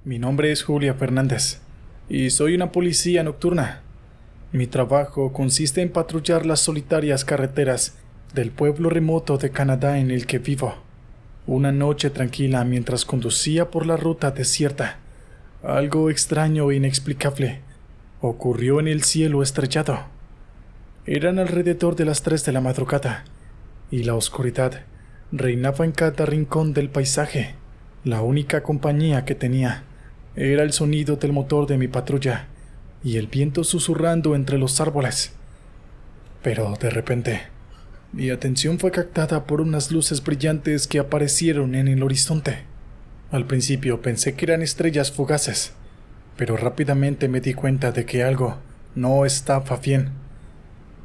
Mi nombre es Julia Fernández y soy una policía nocturna. Mi trabajo consiste en patrullar las solitarias carreteras del pueblo remoto de Canadá en el que vivo. Una noche tranquila mientras conducía por la ruta desierta, algo extraño e inexplicable ocurrió en el cielo estrellado. Eran alrededor de las 3 de la madrugada y la oscuridad reinaba en cada rincón del paisaje. La única compañía que tenía era el sonido del motor de mi patrulla y el viento susurrando entre los árboles. Pero de repente, mi atención fue captada por unas luces brillantes que aparecieron en el horizonte. Al principio pensé que eran estrellas fugaces, pero rápidamente me di cuenta de que algo no estaba bien.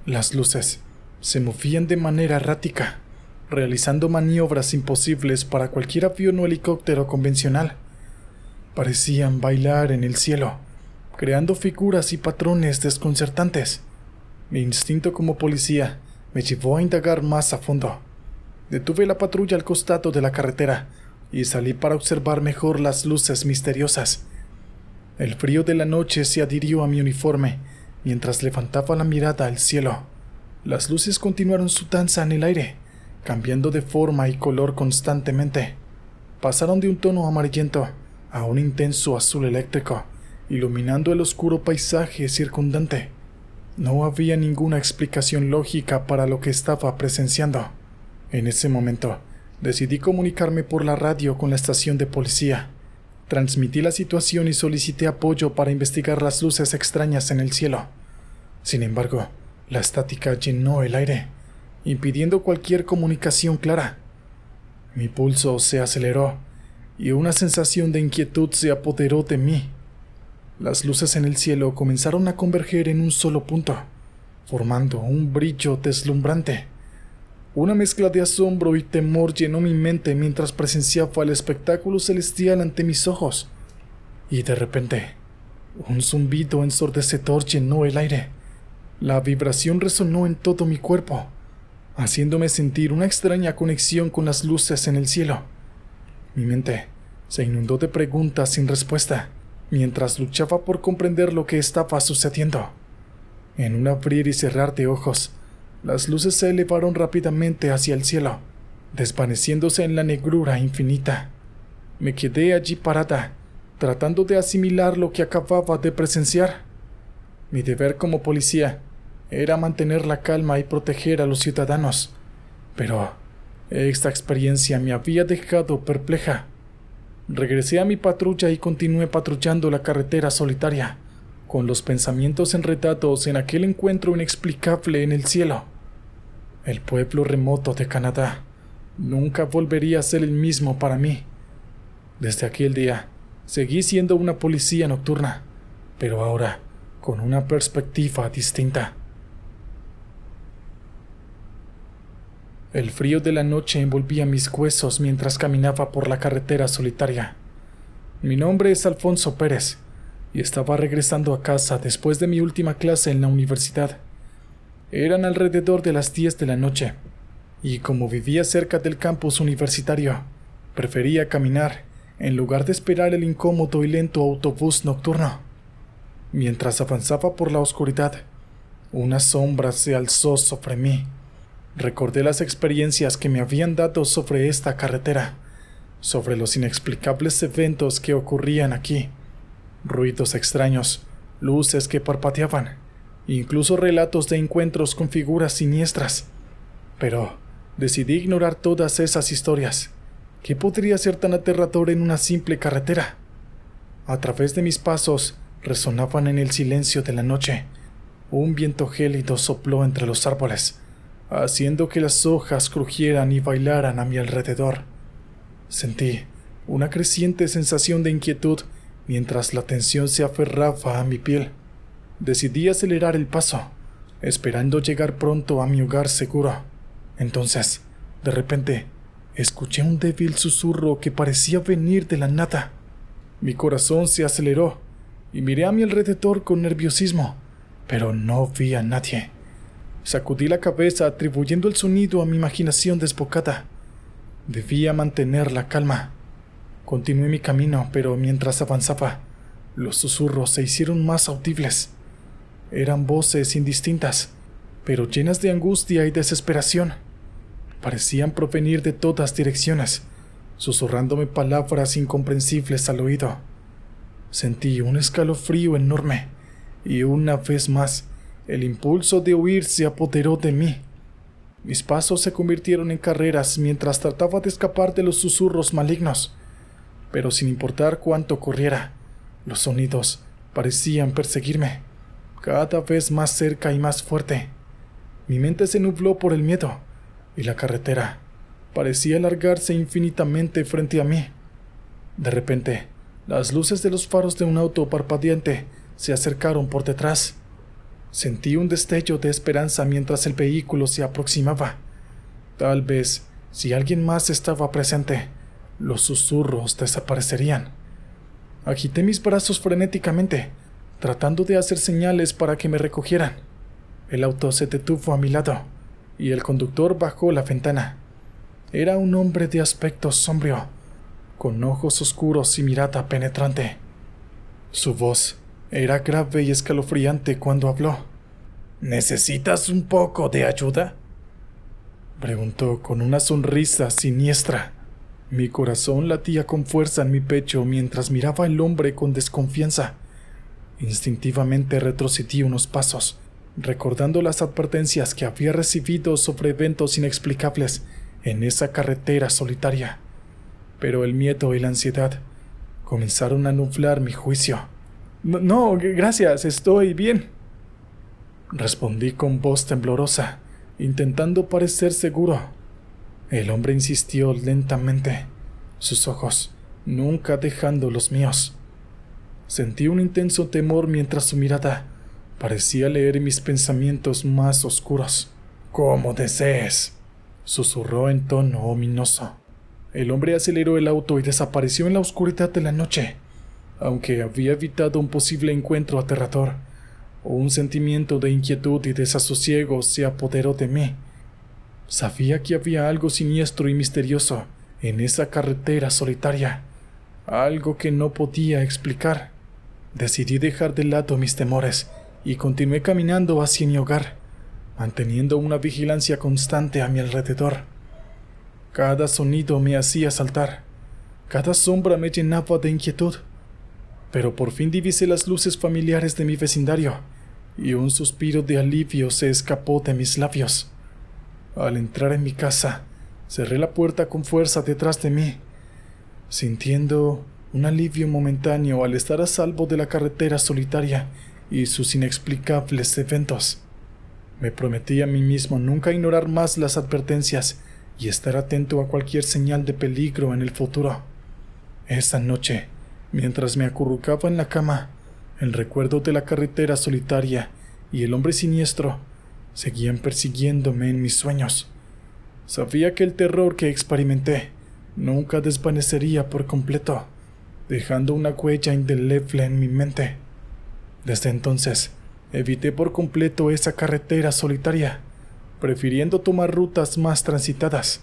Las luces se movían de manera errática, realizando maniobras imposibles para cualquier avión o helicóptero convencional. Parecían bailar en el cielo, creando figuras y patrones desconcertantes. Mi instinto como policía me llevó a indagar más a fondo. Detuve la patrulla al costado de la carretera y salí para observar mejor las luces misteriosas. El frío de la noche se adhirió a mi uniforme mientras levantaba la mirada al cielo. Las luces continuaron su danza en el aire, cambiando de forma y color constantemente. Pasaron de un tono amarillento a un intenso azul eléctrico, iluminando el oscuro paisaje circundante. No había ninguna explicación lógica para lo que estaba presenciando. En ese momento, decidí comunicarme por la radio con la estación de policía. Transmití la situación y solicité apoyo para investigar las luces extrañas en el cielo. Sin embargo, la estática llenó el aire, impidiendo cualquier comunicación clara. Mi pulso se aceleró y una sensación de inquietud se apoderó de mí. Las luces en el cielo comenzaron a converger en un solo punto, formando un brillo deslumbrante. Una mezcla de asombro y temor llenó mi mente mientras presenciaba el espectáculo celestial ante mis ojos. Y de repente, un zumbido ensordecedor llenó el aire. La vibración resonó en todo mi cuerpo, haciéndome sentir una extraña conexión con las luces en el cielo. Mi mente se inundó de preguntas sin respuesta, mientras luchaba por comprender lo que estaba sucediendo. En un abrir y cerrar de ojos, las luces se elevaron rápidamente hacia el cielo, desvaneciéndose en la negrura infinita. Me quedé allí parada, tratando de asimilar lo que acababa de presenciar. Mi deber como policía era mantener la calma y proteger a los ciudadanos, pero esta experiencia me había dejado perpleja. Regresé a mi patrulla y continué patrullando la carretera solitaria, con los pensamientos enredados en aquel encuentro inexplicable en el cielo. El pueblo remoto de Canadá nunca volvería a ser el mismo para mí. Desde aquel día, seguí siendo una policía nocturna, pero ahora con una perspectiva distinta. El frío de la noche envolvía mis huesos mientras caminaba por la carretera solitaria. Mi nombre es Alfonso Pérez, y estaba regresando a casa después de mi última clase en la universidad. Eran alrededor de las 10 de la noche, y como vivía cerca del campus universitario, prefería caminar en lugar de esperar el incómodo y lento autobús nocturno. Mientras avanzaba por la oscuridad, una sombra se alzó sobre mí. Recordé las experiencias que me habían dado sobre esta carretera, sobre los inexplicables eventos que ocurrían aquí, ruidos extraños, luces que parpadeaban, incluso relatos de encuentros con figuras siniestras. Pero decidí ignorar todas esas historias. ¿Qué podría ser tan aterrador en una simple carretera? A través de mis pasos resonaban en el silencio de la noche. Un viento gélido sopló entre los árboles, haciendo que las hojas crujieran y bailaran a mi alrededor. Sentí una creciente sensación de inquietud mientras la tensión se aferraba a mi piel. Decidí acelerar el paso, esperando llegar pronto a mi hogar seguro. Entonces, de repente, escuché un débil susurro que parecía venir de la nada. Mi corazón se aceleró y miré a mi alrededor con nerviosismo, pero no vi a nadie. Sacudí la cabeza atribuyendo el sonido a mi imaginación desbocada. Debía mantener la calma. Continué mi camino, pero mientras avanzaba, los susurros se hicieron más audibles. Eran voces indistintas, pero llenas de angustia y desesperación. Parecían provenir de todas direcciones, susurrándome palabras incomprensibles al oído. Sentí un escalofrío enorme, y una vez más, el impulso de huir se apoderó de mí. Mis pasos se convirtieron en carreras mientras trataba de escapar de los susurros malignos, pero sin importar cuánto corriera, los sonidos parecían perseguirme, cada vez más cerca y más fuerte. Mi mente se nubló por el miedo, y la carretera parecía alargarse infinitamente frente a mí. De repente, las luces de los faros de un auto parpadeante se acercaron por detrás. Sentí un destello de esperanza mientras el vehículo se aproximaba. Tal vez, si alguien más estaba presente, los susurros desaparecerían. Agité mis brazos frenéticamente, tratando de hacer señales para que me recogieran. El auto se detuvo a mi lado, y el conductor bajó la ventana. Era un hombre de aspecto sombrío, con ojos oscuros y mirada penetrante. Su voz era grave y escalofriante cuando habló. ¿Necesitas un poco de ayuda?, preguntó con una sonrisa siniestra. Mi corazón latía con fuerza en mi pecho mientras miraba al hombre con desconfianza. Instintivamente retrocedí unos pasos, recordando las advertencias que había recibido sobre eventos inexplicables en esa carretera solitaria. Pero el miedo y la ansiedad comenzaron a nublar mi juicio. No, gracias, estoy bien, respondí con voz temblorosa, intentando parecer seguro. El hombre insistió lentamente, sus ojos nunca dejando los míos. Sentí un intenso temor mientras su mirada parecía leer mis pensamientos más oscuros. «Como desees», susurró en tono ominoso. El hombre aceleró el auto y desapareció en la oscuridad de la noche. Aunque había evitado un posible encuentro aterrador, un sentimiento de inquietud y desasosiego se apoderó de mí. Sabía que había algo siniestro y misterioso en esa carretera solitaria, algo que no podía explicar. Decidí dejar de lado mis temores y continué caminando hacia mi hogar, manteniendo una vigilancia constante a mi alrededor. Cada sonido me hacía saltar, cada sombra me llenaba de inquietud, pero por fin divisé las luces familiares de mi vecindario, y un suspiro de alivio se escapó de mis labios. Al entrar en mi casa, cerré la puerta con fuerza detrás de mí, sintiendo un alivio momentáneo al estar a salvo de la carretera solitaria y sus inexplicables eventos. Me prometí a mí mismo nunca ignorar más las advertencias y estar atento a cualquier señal de peligro en el futuro. Esa noche, mientras me acurrucaba en la cama, el recuerdo de la carretera solitaria y el hombre siniestro seguían persiguiéndome en mis sueños. Sabía que el terror que experimenté nunca desvanecería por completo, dejando una huella indeleble en mi mente. Desde entonces, evité por completo esa carretera solitaria, prefiriendo tomar rutas más transitadas.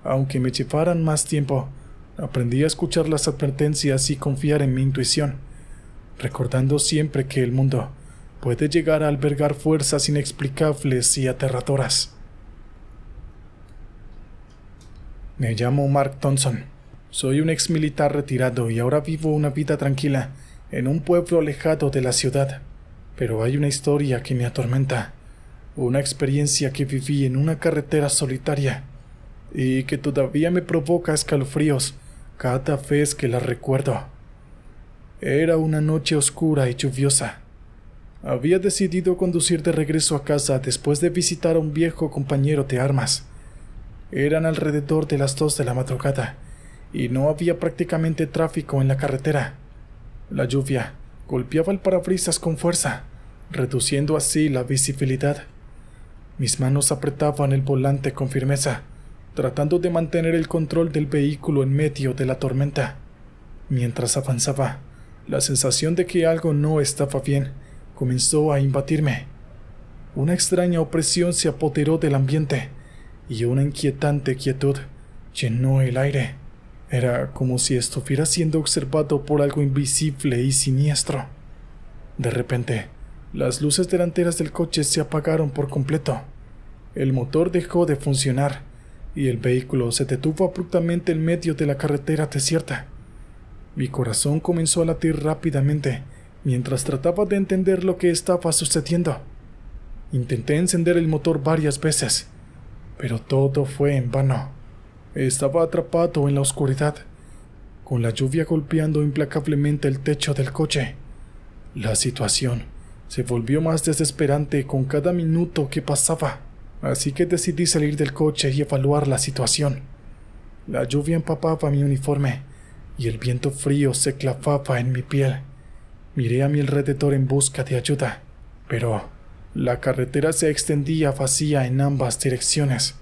Aunque me llevaran más tiempo, aprendí a escuchar las advertencias y confiar en mi intuición, recordando siempre que el mundo puede llegar a albergar fuerzas inexplicables y aterradoras. Me llamo Mark Thompson. Soy un ex militar retirado y ahora vivo una vida tranquila en un pueblo alejado de la ciudad. Pero hay una historia que me atormenta, una experiencia que viví en una carretera solitaria y que todavía me provoca escalofríos cada vez que la recuerdo. Era una noche oscura y lluviosa. Había decidido conducir de regreso a casa después de visitar a un viejo compañero de armas. Eran alrededor de las 2 de la madrugada y no había prácticamente tráfico en la carretera. La lluvia golpeaba el parabrisas con fuerza, reduciendo así la visibilidad. Mis manos apretaban el volante con firmeza, tratando de mantener el control del vehículo en medio de la tormenta. Mientras avanzaba, la sensación de que algo no estaba bien comenzó a invadirme. Una extraña opresión se apoderó del ambiente y una inquietante quietud llenó el aire. Era como si estuviera siendo observado por algo invisible y siniestro. De repente, las luces delanteras del coche se apagaron por completo. El motor dejó de funcionar y el vehículo se detuvo abruptamente en medio de la carretera desierta. Mi corazón comenzó a latir rápidamente mientras trataba de entender lo que estaba sucediendo. Intenté encender el motor varias veces, pero todo fue en vano. Estaba atrapado en la oscuridad, con la lluvia golpeando implacablemente el techo del coche. La situación se volvió más desesperante con cada minuto que pasaba, así que decidí salir del coche y evaluar la situación. La lluvia empapaba mi uniforme y el viento frío se clavaba en mi piel. Miré a mi alrededor en busca de ayuda, pero la carretera se extendía vacía en ambas direcciones.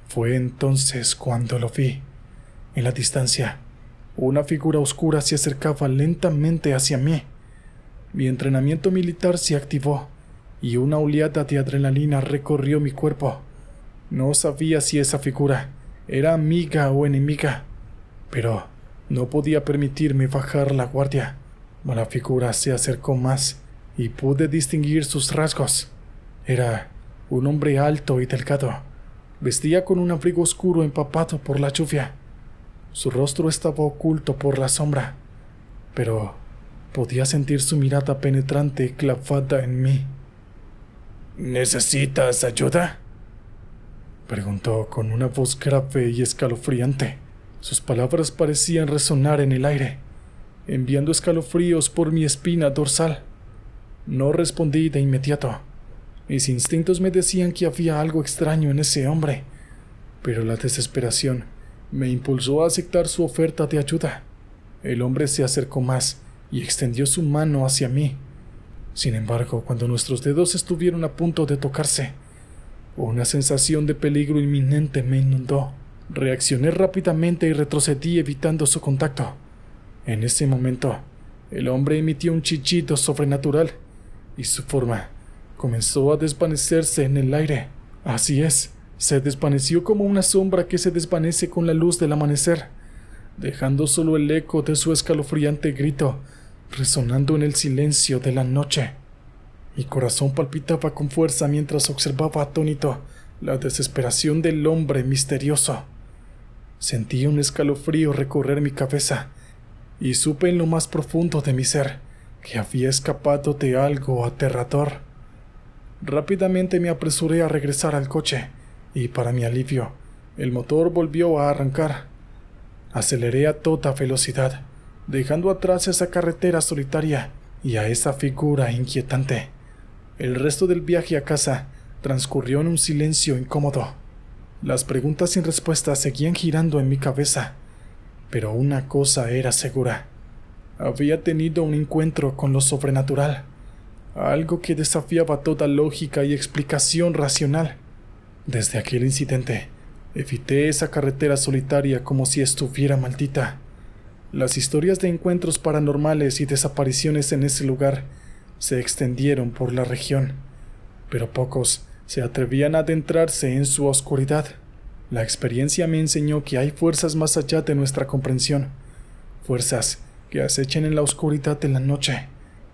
Fue entonces cuando lo vi. En la distancia, una figura oscura se acercaba lentamente hacia mí. Mi entrenamiento militar se activó y una oleada de adrenalina recorrió mi cuerpo. No sabía si esa figura era amiga o enemiga, pero no podía permitirme bajar la guardia. La figura se acercó más y pude distinguir sus rasgos. Era un hombre alto y delgado. Vestía con un abrigo oscuro empapado por la lluvia. Su rostro estaba oculto por la sombra, pero podía sentir su mirada penetrante clavada en mí. ¿Necesitas ayuda?, preguntó con una voz grave y escalofriante. Sus palabras parecían resonar en el aire, enviando escalofríos por mi espina dorsal. No respondí de inmediato. Mis instintos me decían que había algo extraño en ese hombre, pero la desesperación me impulsó a aceptar su oferta de ayuda. El hombre se acercó más y extendió su mano hacia mí. Sin embargo, cuando nuestros dedos estuvieron a punto de tocarse, una sensación de peligro inminente me inundó. Reaccioné rápidamente y retrocedí evitando su contacto. En ese momento, el hombre emitió un chillido sobrenatural y su forma comenzó a desvanecerse en el aire. Así es, se desvaneció como una sombra que se desvanece con la luz del amanecer, dejando solo el eco de su escalofriante grito resonando en el silencio de la noche. Mi corazón palpitaba con fuerza mientras observaba atónito la desesperación del hombre misterioso. Sentí un escalofrío recorrer mi cabeza y supe en lo más profundo de mi ser que había escapado de algo aterrador. Rápidamente me apresuré a regresar al coche y, para mi alivio, el motor volvió a arrancar. Aceleré a toda velocidad, dejando atrás esa carretera solitaria y a esa figura inquietante. El resto del viaje a casa transcurrió en un silencio incómodo. Las preguntas sin respuesta seguían girando en mi cabeza, pero una cosa era segura. Había tenido un encuentro con lo sobrenatural, algo que desafiaba toda lógica y explicación racional. Desde aquel incidente, evité esa carretera solitaria como si estuviera maldita. Las historias de encuentros paranormales y desapariciones en ese lugar se extendieron por la región, pero pocos se atrevían a adentrarse en su oscuridad. La experiencia me enseñó que hay fuerzas más allá de nuestra comprensión, fuerzas que acechan en la oscuridad de la noche.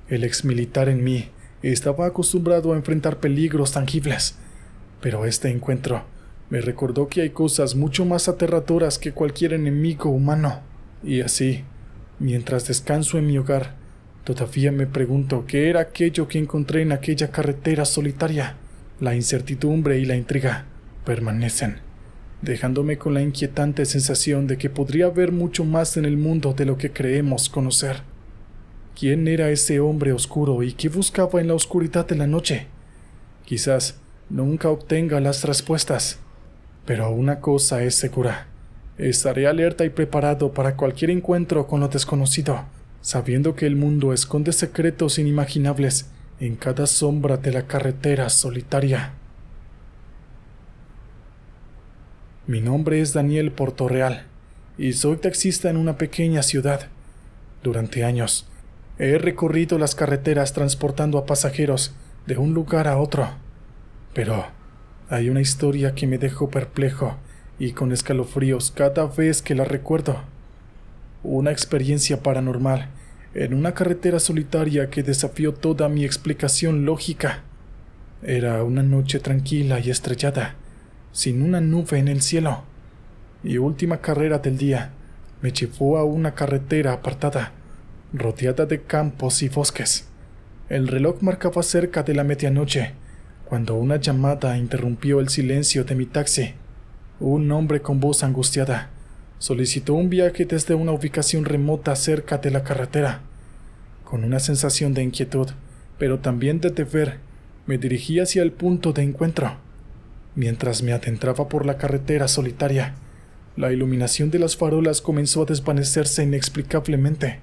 El exmilitar en mí estaba acostumbrado a enfrentar peligros tangibles, pero este encuentro me recordó que hay cosas mucho más aterradoras que cualquier enemigo humano. Y así, mientras descanso en mi hogar, todavía me pregunto qué era aquello que encontré en aquella carretera solitaria. La incertidumbre y la intriga permanecen, dejándome con la inquietante sensación de que podría haber mucho más en el mundo de lo que creemos conocer. ¿Quién era ese hombre oscuro y qué buscaba en la oscuridad de la noche? Quizás nunca obtenga las respuestas, pero una cosa es segura: estaré alerta y preparado para cualquier encuentro con lo desconocido, sabiendo que el mundo esconde secretos inimaginables en cada sombra de la carretera solitaria. Mi nombre es Daniel Portorreal y soy taxista en una pequeña ciudad. Durante años, he recorrido las carreteras transportando a pasajeros de un lugar a otro. Pero hay una historia que me dejó perplejo y con escalofríos cada vez que la recuerdo. Una experiencia paranormal en una carretera solitaria que desafió toda mi explicación lógica. Era una noche tranquila y estrellada, sin una nube en el cielo. Mi última carrera del día me llevó a una carretera apartada, rodeada de campos y bosques. El reloj marcaba cerca de la medianoche, cuando una llamada interrumpió el silencio de mi taxi. Un hombre con voz angustiada solicitó un viaje desde una ubicación remota cerca de la carretera. Con una sensación de inquietud, pero también de deber, me dirigí hacia el punto de encuentro. Mientras me adentraba por la carretera solitaria, la iluminación de las farolas comenzó a desvanecerse inexplicablemente.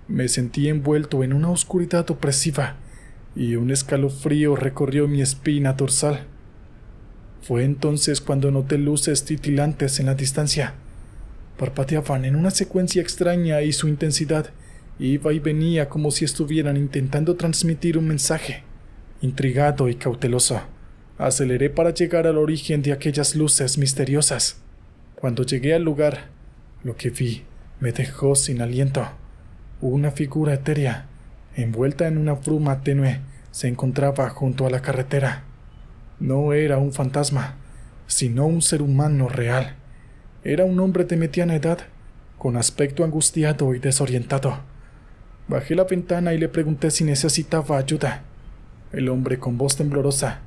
Me sentí envuelto en una oscuridad opresiva y un escalofrío recorrió mi espina dorsal. Fue entonces cuando noté luces titilantes en la distancia. Parpadeaban en una secuencia extraña y su intensidad iba y venía como si estuvieran intentando transmitir un mensaje. Intrigado y cauteloso, aceleré para llegar al origen de aquellas luces misteriosas. Cuando llegué al lugar, lo que vi me dejó sin aliento. Una figura etérea, envuelta en una bruma tenue, se encontraba junto a la carretera. No era un fantasma, sino un ser humano real. Era un hombre de mediana edad, con aspecto angustiado y desorientado. Bajé la ventana y le pregunté si necesitaba ayuda. El hombre, con voz temblorosa,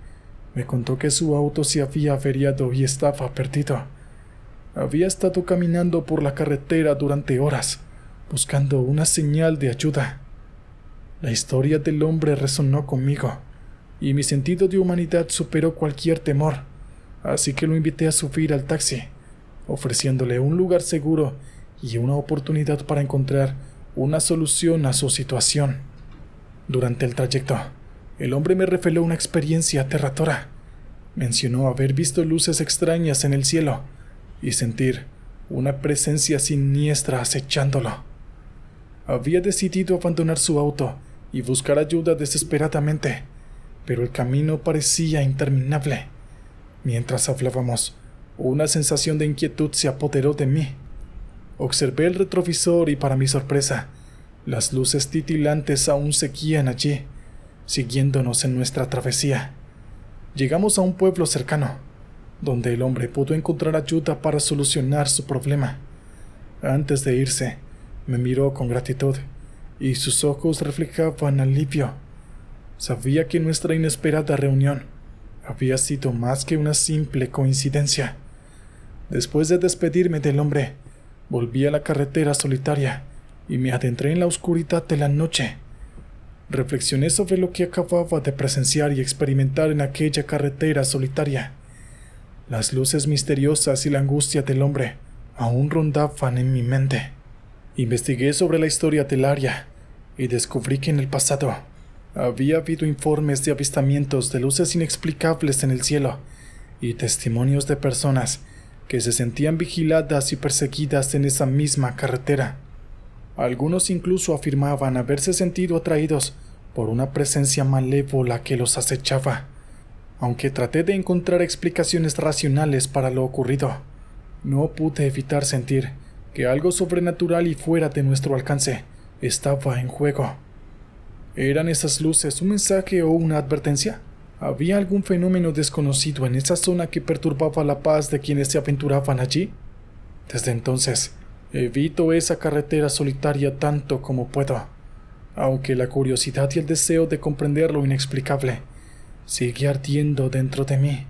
me contó que su auto se había averiado y estaba perdido. Había estado caminando por la carretera durante horas, buscando una señal de ayuda. La historia del hombre resonó conmigo, y mi sentido de humanidad superó cualquier temor, así que lo invité a subir al taxi, ofreciéndole un lugar seguro y una oportunidad para encontrar una solución a su situación. Durante el trayecto, el hombre me reveló una experiencia aterradora. Mencionó haber visto luces extrañas en el cielo y sentir una presencia siniestra acechándolo. Había decidido abandonar su auto y buscar ayuda desesperadamente, pero el camino parecía interminable. Mientras hablábamos, una sensación de inquietud se apoderó de mí. Observé el retrovisor y, para mi sorpresa, las luces titilantes aún seguían allí, siguiéndonos en nuestra travesía. Llegamos a un pueblo cercano, donde el hombre pudo encontrar ayuda para solucionar su problema. Antes de irse, me miró con gratitud, y sus ojos reflejaban alivio. Sabía que nuestra inesperada reunión había sido más que una simple coincidencia. Después de despedirme del hombre, volví a la carretera solitaria y me adentré en la oscuridad de la noche. Reflexioné sobre lo que acababa de presenciar y experimentar en aquella carretera solitaria. Las luces misteriosas y la angustia del hombre aún rondaban en mi mente. Investigué sobre la historia del área y descubrí que en el pasado había habido informes de avistamientos de luces inexplicables en el cielo y testimonios de personas que se sentían vigiladas y perseguidas en esa misma carretera. Algunos incluso afirmaban haberse sentido atraídos por una presencia malévola que los acechaba. Aunque traté de encontrar explicaciones racionales para lo ocurrido, no pude evitar sentir que algo sobrenatural y fuera de nuestro alcance estaba en juego. ¿Eran esas luces un mensaje o una advertencia? ¿Había algún fenómeno desconocido en esa zona que perturbaba la paz de quienes se aventuraban allí? Desde entonces, evito esa carretera solitaria tanto como puedo, aunque la curiosidad y el deseo de comprender lo inexplicable sigue ardiendo dentro de mí.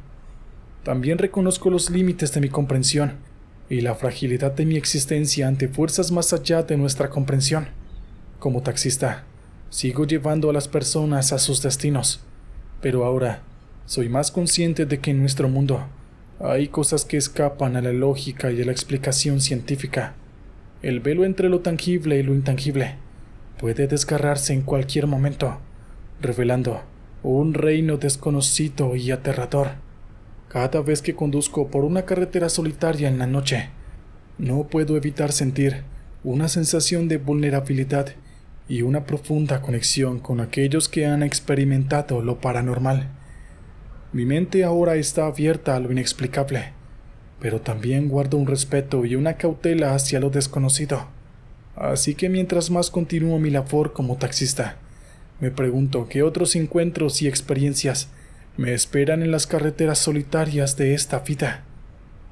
También reconozco los límites de mi comprensión y la fragilidad de mi existencia ante fuerzas más allá de nuestra comprensión. Como taxista, sigo llevando a las personas a sus destinos, pero ahora soy más consciente de que en nuestro mundo hay cosas que escapan a la lógica y a la explicación científica. El velo entre lo tangible y lo intangible puede desgarrarse en cualquier momento, revelando un reino desconocido y aterrador. Cada vez que conduzco por una carretera solitaria en la noche, no puedo evitar sentir una sensación de vulnerabilidad y una profunda conexión con aquellos que han experimentado lo paranormal. Mi mente ahora está abierta a lo inexplicable, pero también guardo un respeto y una cautela hacia lo desconocido. Así que mientras más continúo mi labor como taxista, me pregunto qué otros encuentros y experiencias me esperan en las carreteras solitarias de esta vida.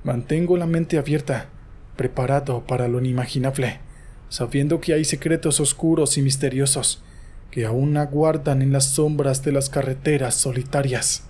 Mantengo la mente abierta, preparado para lo inimaginable, sabiendo que hay secretos oscuros y misteriosos que aún aguardan en las sombras de las carreteras solitarias.